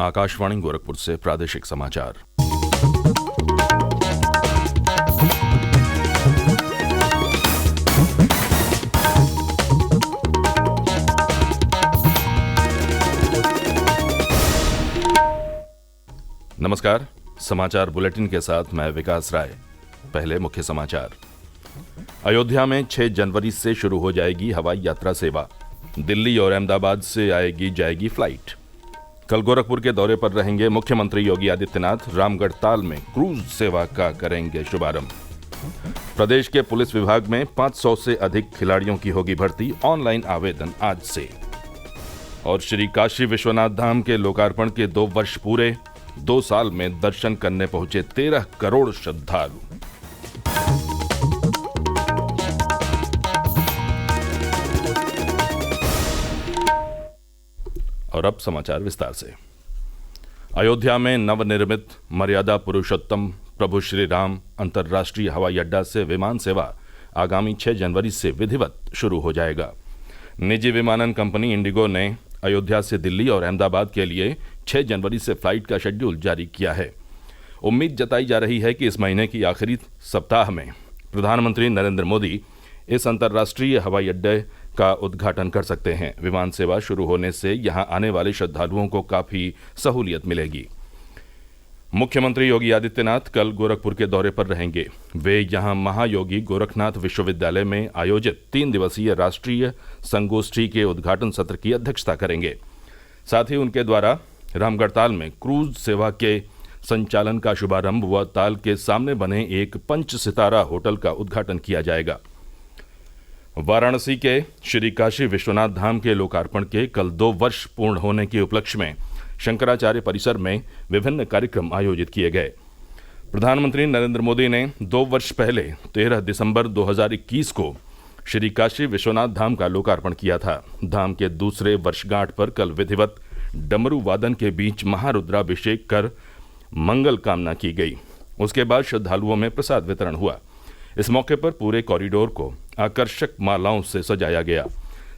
आकाशवाणी गोरखपुर से प्रादेशिक समाचार। नमस्कार, समाचार बुलेटिन के साथ मैं विकास राय। पहले मुख्य समाचार। अयोध्या में 6 जनवरी से शुरू हो जाएगी हवाई यात्रा सेवा। दिल्ली और अहमदाबाद से आएगी जाएगी फ्लाइट। कल गोरखपुर के दौरे पर रहेंगे मुख्यमंत्री योगी आदित्यनाथ। रामगढ़ ताल में क्रूज सेवा का करेंगे शुभारंभ। प्रदेश के पुलिस विभाग में 500 से अधिक खिलाड़ियों की होगी भर्ती। ऑनलाइन आवेदन आज से। और श्री काशी विश्वनाथ धाम के लोकार्पण के 2 वर्ष पूरे। 2 साल में दर्शन करने पहुंचे 13 करोड़ श्रद्धालु। और अब समाचार विस्तार से। अयोध्या में नवनिर्मित मर्यादा पुरुषोत्तम प्रभु श्री राम अंतर्राष्ट्रीय हवाई अड्डा से विमान सेवा आगामी 6 जनवरी से विधिवत शुरू हो जाएगा। निजी विमानन कंपनी इंडिगो ने अयोध्या से दिल्ली और अहमदाबाद के लिए 6 जनवरी से फ्लाइट का शेड्यूल जारी किया है। उम्मीद जताई जा रही है कि इस महीने की आखिरी सप्ताह में प्रधानमंत्री नरेंद्र मोदी इस अंतर्राष्ट्रीय हवाई अड्डे का उद्घाटन कर सकते हैं। विमान सेवा शुरू होने से यहां आने वाले श्रद्धालुओं को काफी सहूलियत मिलेगी। मुख्यमंत्री योगी आदित्यनाथ कल गोरखपुर के दौरे पर रहेंगे। वे यहां महायोगी गोरखनाथ विश्वविद्यालय में आयोजित 3 दिवसीय राष्ट्रीय संगोष्ठी के उद्घाटन सत्र की अध्यक्षता करेंगे। साथ ही उनके द्वारा रामगढ़ ताल में क्रूज सेवा के संचालन का शुभारंभ व ताल के सामने बने एक 5 सितारा होटल का उद्घाटन किया जाएगा। वाराणसी के श्री काशी विश्वनाथ धाम के लोकार्पण के कल 2 वर्ष पूर्ण होने के उपलक्ष्य में शंकराचार्य परिसर में विभिन्न कार्यक्रम आयोजित किए गए। प्रधानमंत्री नरेंद्र मोदी ने 2 वर्ष पहले 13 दिसंबर 2021 को श्री काशी विश्वनाथ धाम का लोकार्पण किया था। धाम के दूसरे वर्षगांठ पर कल विधिवत डमरू वादन के बीच महारुद्राभिषेक कर मंगल कामना की गई। उसके बाद श्रद्धालुओं में प्रसाद वितरण हुआ। इस मौके पर पूरे कॉरिडोर को आकर्षक मालाओं से सजाया गया।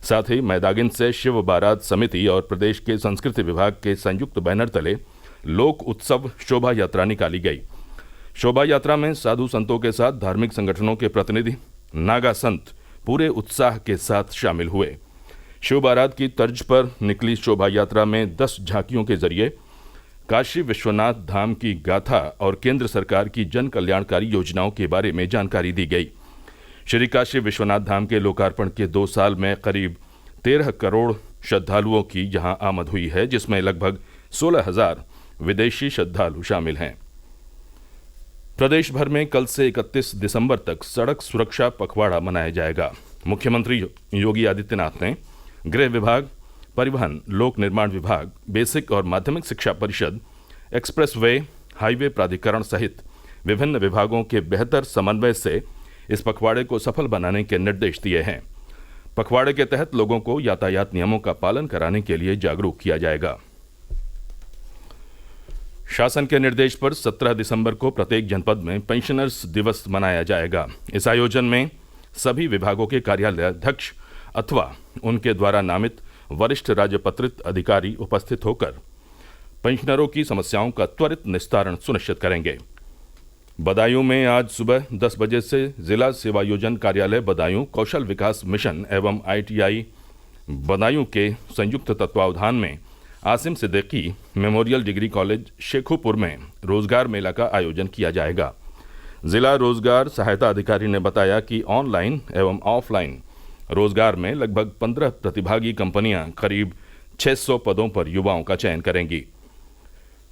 साथ ही मैदागिन से शिव बारात समिति और प्रदेश के संस्कृति विभाग के संयुक्त बैनर तले लोक उत्सव शोभा यात्रा निकाली गई। शोभा यात्रा में साधु संतों के साथ धार्मिक संगठनों के प्रतिनिधि, नागा संत पूरे उत्साह के साथ शामिल हुए। शिव बारात की तर्ज पर निकली शोभा यात्रा में 10 झांकियों के जरिए काशी विश्वनाथ धाम की गाथा और केंद्र सरकार की जन कल्याणकारी योजनाओं के बारे में जानकारी दी गई। श्री काशी विश्वनाथ धाम के लोकार्पण के 2 साल में करीब 13 करोड़ श्रद्धालुओं की यहां आमद हुई है, जिसमें लगभग 16,000 विदेशी श्रद्धालु शामिल हैं। प्रदेश भर में कल से 31 दिसंबर तक सड़क सुरक्षा पखवाड़ा मनाया जाएगा। मुख्यमंत्री योगी आदित्यनाथ ने गृह विभाग, परिवहन, लोक निर्माण विभाग, बेसिक और माध्यमिक शिक्षा परिषद, एक्सप्रेस वे, हाईवे प्राधिकरण सहित विभिन्न विभागों के बेहतर समन्वय से इस पखवाड़े को सफल बनाने के निर्देश दिए हैं। पखवाड़े के तहत लोगों को यातायात नियमों का पालन कराने के लिए जागरूक किया जाएगा। शासन के निर्देश पर 17 दिसंबर को प्रत्येक जनपद में पेंशनर्स दिवस मनाया जाएगा। इस आयोजन में सभी विभागों के कार्यालय अध्यक्ष अथवा उनके द्वारा नामित वरिष्ठ राजपत्रित अधिकारी उपस्थित होकर पेंशनरों की समस्याओं का त्वरित निस्तारण सुनिश्चित करेंगे। बदायूं में आज सुबह 10 बजे से जिला सेवायोजन कार्यालय बदायूं, कौशल विकास मिशन एवं ITI बदायूं के संयुक्त तत्वावधान में Asim Siddiqui memorial degree college Shekhupur में रोजगार मेला का आयोजन किया जाएगा। जिला रोजगार सहायता अधिकारी ने बताया कि ऑनलाइन एवं ऑफलाइन रोजगार में लगभग 15 प्रतिभागी कंपनियां करीब 600 पदों पर युवाओं का चयन करेंगी।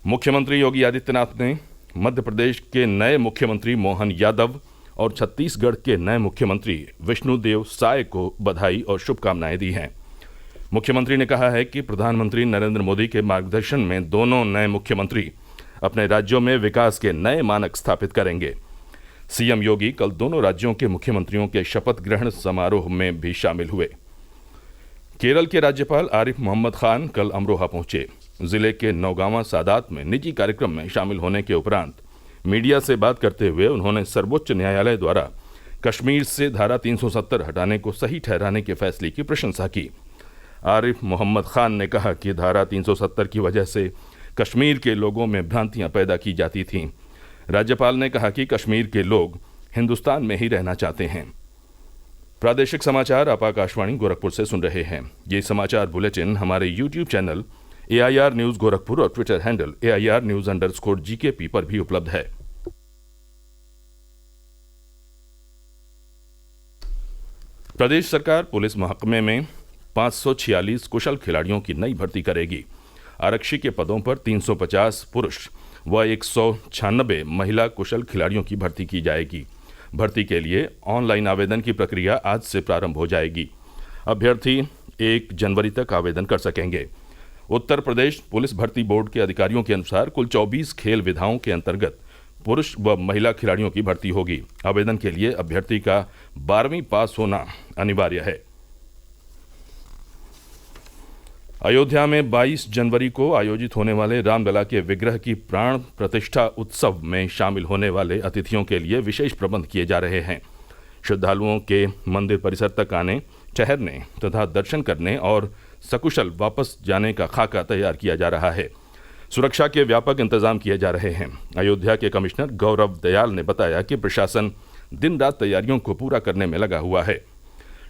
मुख्यमंत्री योगी आदित्यनाथ ने मध्य प्रदेश के नए मुख्यमंत्री मोहन यादव और छत्तीसगढ़ के नए मुख्यमंत्री विष्णुदेव साय को बधाई और शुभकामनाएं दी हैं। मुख्यमंत्री ने कहा है कि प्रधानमंत्री नरेंद्र मोदी के मार्गदर्शन में दोनों नए मुख्यमंत्री अपने राज्यों में विकास के नए मानक स्थापित करेंगे। सीएम योगी कल दोनों राज्यों के मुख्यमंत्रियों के शपथ ग्रहण समारोह में भी शामिल हुए। केरल के राज्यपाल आरिफ मोहम्मद खान कल अमरोहा पहुंचे। जिले के नौगांवा सादात में निजी कार्यक्रम में शामिल होने के उपरांत मीडिया से बात करते हुए उन्होंने सर्वोच्च न्यायालय द्वारा कश्मीर से धारा 370 हटाने को सही ठहराने के फैसले की प्रशंसा की। आरिफ मोहम्मद खान ने कहा कि धारा 370 की वजह से कश्मीर के लोगों में भ्रांतियां पैदा की जाती थीं। राज्यपाल ने कहा कि कश्मीर के लोग हिंदुस्तान में ही रहना चाहते हैं। प्रादेशिक समाचार आप आकाशवाणी गोरखपुर से सुन रहे हैं। ये समाचार बुलेटिन हमारे YouTube channel AIR news Gorakhpur और ट्विटर हैंडल AIR News_GKP पर भी उपलब्ध है। प्रदेश सरकार पुलिस महकमे में 546 कुशल खिलाड़ियों की नई भर्ती करेगी। आरक्षी के पदों पर 350 पुरुष व 196 महिला कुशल खिलाड़ियों की भर्ती की जाएगी। भर्ती के लिए ऑनलाइन आवेदन की प्रक्रिया आज से प्रारंभ हो जाएगी। अभ्यर्थी 1 जनवरी तक आवेदन कर सकेंगे। उत्तर प्रदेश पुलिस भर्ती बोर्ड के अधिकारियों के अनुसार कुल 24 खेल विधाओं के अंतर्गत पुरुष व महिला खिलाड़ियों की भर्ती होगी। आवेदन के लिए अभ्यर्थी का 12वीं पास होना अनिवार्य है। अयोध्या में 22 जनवरी को आयोजित होने वाले रामलला के विग्रह की प्राण प्रतिष्ठा उत्सव में शामिल होने वाले अतिथियों के लिए विशेष प्रबंध किए जा रहे हैं। श्रद्धालुओं के मंदिर परिसर तक आने, ठहरने तथा दर्शन करने और सकुशल वापस जाने का खाका तैयार किया जा रहा है। सुरक्षा के व्यापक इंतजाम किए जा रहे हैं। अयोध्या के कमिश्नर गौरव दयाल ने बताया कि प्रशासन दिन रात तैयारियों को पूरा करने में लगा हुआ है।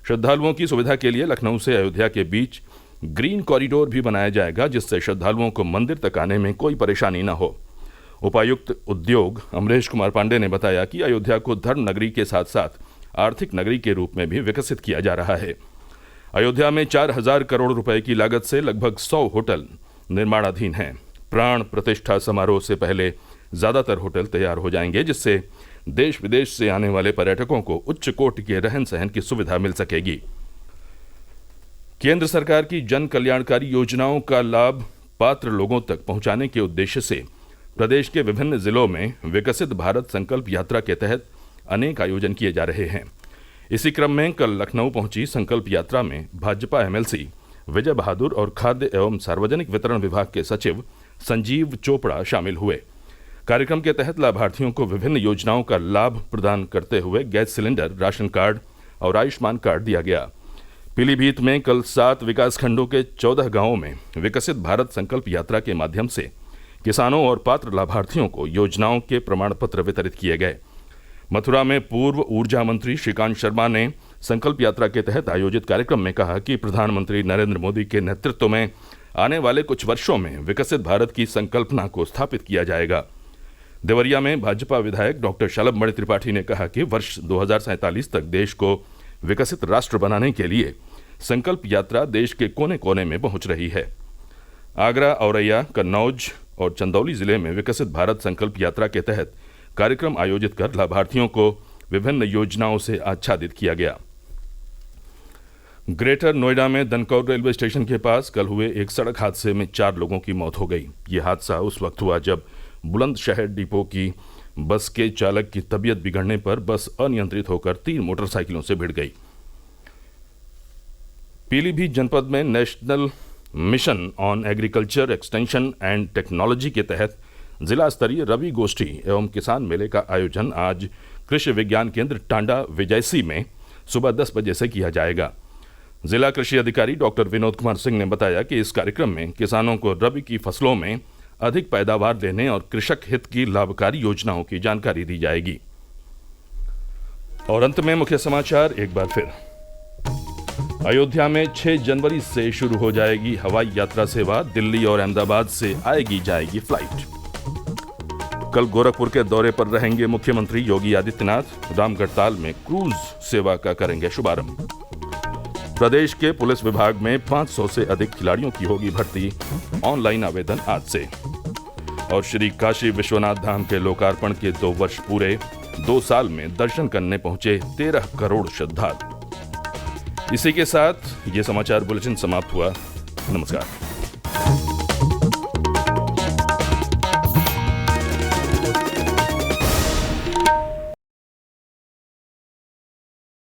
श्रद्धालुओं की सुविधा के लिए लखनऊ से अयोध्या के बीच ग्रीन कॉरिडोर भी बनाया जाएगा, जिससे श्रद्धालुओं को मंदिर तक आने में कोई परेशानी न हो। उपायुक्त उद्योग अमरेश कुमार पांडे ने बताया कि अयोध्या को धर्म नगरी के साथ साथ आर्थिक नगरी के रूप में भी विकसित किया जा रहा है। अयोध्या में 4000 करोड़ रुपए की लागत से लगभग 100 होटल निर्माणाधीन हैं। प्राण प्रतिष्ठा समारोह से पहले ज्यादातर होटल तैयार हो जाएंगे, जिससे देश विदेश से आने वाले पर्यटकों को उच्च कोटि के रहन सहन की सुविधा मिल सकेगी। केंद्र सरकार की जन कल्याणकारी योजनाओं का लाभ पात्र लोगों तक पहुंचाने के उद्देश्य से प्रदेश के विभिन्न जिलों में विकसित भारत संकल्प यात्रा के तहत अनेक आयोजन किए जा रहे हैं। इसी क्रम में कल लखनऊ पहुंची संकल्प यात्रा में भाजपा MLC विजय बहादुर और खाद्य एवं सार्वजनिक वितरण विभाग के सचिव संजीव चोपड़ा शामिल हुए। कार्यक्रम के तहत लाभार्थियों को विभिन्न योजनाओं का लाभ प्रदान करते हुए गैस सिलेंडर, राशन कार्ड और आयुष्मान कार्ड दिया गया। पीलीभीत में कल 7 विकासखंडों के 14 गांवों में विकसित भारत संकल्प यात्रा के माध्यम से किसानों और पात्र लाभार्थियों को योजनाओं के प्रमाण पत्र वितरित किए गए। मथुरा में पूर्व ऊर्जा मंत्री श्रीकांत शर्मा ने संकल्प यात्रा के तहत आयोजित कार्यक्रम में कहा कि प्रधानमंत्री नरेंद्र मोदी के नेतृत्व में आने वाले कुछ वर्षों में विकसित भारत की संकल्पना को स्थापित किया जाएगा। देवरिया में भाजपा विधायक डॉक्टर शलभ मणि त्रिपाठी ने कहा कि वर्ष 2047 तक देश को विकसित राष्ट्र बनाने के लिए संकल्प यात्रा देश के कोने कोने में पहुंच रही है। आगरा, औरैया, कन्नौज और चंदौली जिले में विकसित भारत संकल्प यात्रा के तहत कार्यक्रम आयोजित कर लाभार्थियों को विभिन्न योजनाओं से आच्छादित किया गया। ग्रेटर नोएडा में दनकौर रेलवे स्टेशन के पास कल हुए एक सड़क हादसे में 4 लोगों की मौत हो गई। ये हादसा उस वक्त हुआ जब बुलंदशहर डिपो की बस के चालक की तबीयत बिगड़ने पर बस अनियंत्रित होकर 3 मोटरसाइकिलों से भिड़ गई। पीलीभीत जनपद में national mission on agriculture extension and technology के तहत जिला स्तरीय रवि गोष्ठी एवं किसान मेले का आयोजन आज कृषि विज्ञान केंद्र टांडा विजयसी में सुबह 10 बजे से किया जाएगा। जिला कृषि अधिकारी डॉक्टर विनोद कुमार सिंह ने बताया कि इस कार्यक्रम में किसानों को रबी की फसलों में अधिक पैदावार देने और कृषक हित की लाभकारी योजनाओं की जानकारी दी जाएगी। और अंत में मुख्य समाचार एक बार फिर। अयोध्या में 6 जनवरी से शुरू हो जाएगी हवाई यात्रा सेवा। दिल्ली और अहमदाबाद से आएगी जाएगी फ्लाइट। कल गोरखपुर के दौरे पर रहेंगे मुख्यमंत्री योगी आदित्यनाथ। रामगढ़ताल में क्रूज सेवा का करेंगे शुभारंभ। प्रदेश के पुलिस विभाग में 500 से अधिक खिलाड़ियों की होगी भर्ती। ऑनलाइन आवेदन आज से। और श्री काशी विश्वनाथ धाम के लोकार्पण के 2 वर्ष पूरे। 2 साल में दर्शन करने पहुंचे 13 करोड़ श्रद्धालु। इसी के साथ ये समाचार बुलेटिन समाप्त हुआ। नमस्कार।